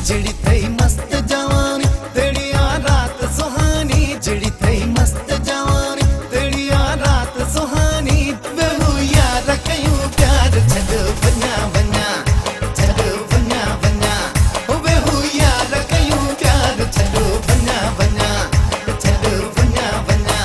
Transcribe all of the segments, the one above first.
जड़ी थई मस्त जवानी तेरी आ रात सुहानी, जड़ी थई मस्त जवानी तेरी आ रात सुहानी। बेहू यार कयूं प्यार छड़ वन्या वन्या, छड़ वन्या वन्या, ओ बेहू यार कयूं प्यार छड़ वन्या वन्या, छड़ वन्या वन्या।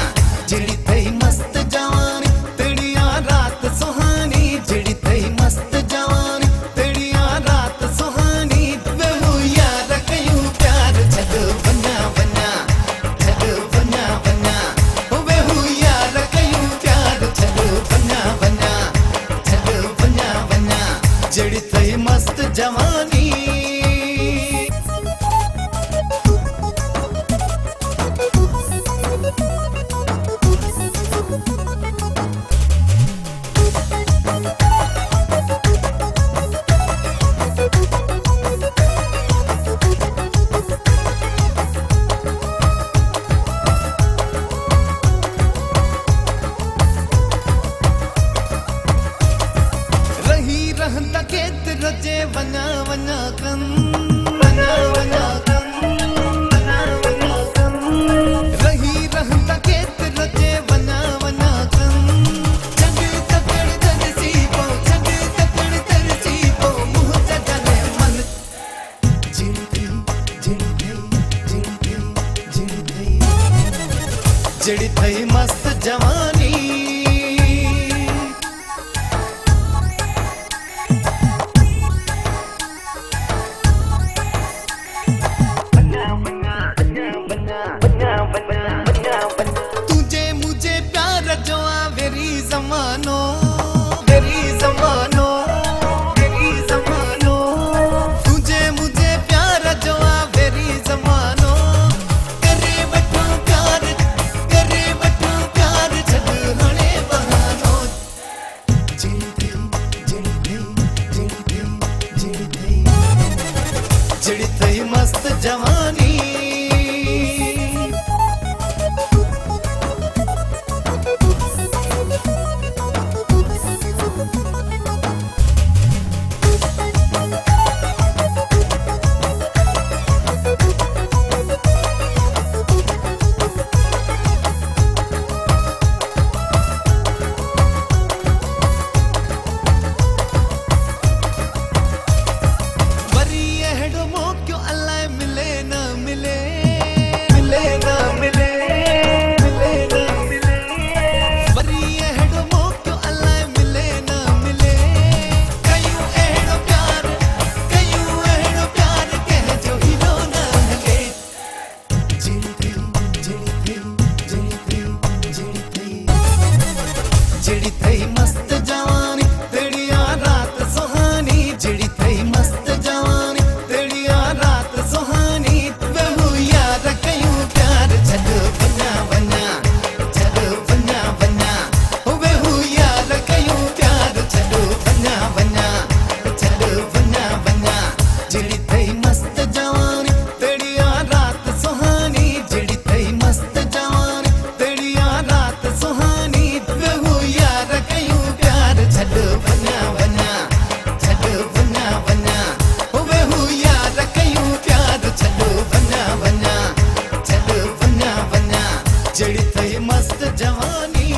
जड़ी थई मस्त जवानी तेरी आ रात सुहानी, जड़ी थई मस्त जवानी तेरी आ रात सुहानी। बेहू यार कयूं प्यार छड़ वन्या वन्या, छड़ वन्या वन्या, ओ बेहू यार कयूं प्यार छड़ वन्या वन्या, छड़ वन्या वन्या। जड़ी थई मस्त जवानी। रहंदा केत रजे वन्या वन्या कन, वन्या वन्या कन, वन्या वन्या कन। रही रहंदा केत रजे वन्या वन्या कन। छड़ तकड़ तरसी पो, छड़ तकड़ तरसी पो, मुँह च जाने मन। जड़ी थई, जड़ी थई, जड़ी थई, जड़ी थई, जड़ी थई मस्त जवानी। तुझे मुझे प्यार जो वेरी जमानो, वेरी जमानो, वेरी जमानो। तुझे मुझे प्यार जो वेरी जमानो। करे वठो प्यार, करे वठो प्यार छड़ हणे बहानो। जड़ी थई, जड़ी थई, जड़ी थई, जड़ी थई, जड़ी थई मस्त जवानी। जड़ी थई मस्त जवानी तेरी आ रात सुहानी, जड़ी थई मस्त जवानी तेरी आ रात सुहानी। बेहू यार कयूं प्यार छड़ वन्या वन्या, छड़ वन्या वन्या, ओ बेहू यार कयूं प्यार छड़ वन्या वन्या, छड़ वन्या वन्या। जड़ी थई मस्त जवानी तेरी आ रात सुहानी, जड़ी थई मस्त जवानी तेरी आ रात सुहानी। बेहू यार कयूं प्यार छड़ वन्या वन्या, छड़ वन्या वन्या, ओ बेहू यार कयूं प्यार छड़ वन्या वन्या, छड़ वन्या वन्या। जड़ी थई मस्त जवानी।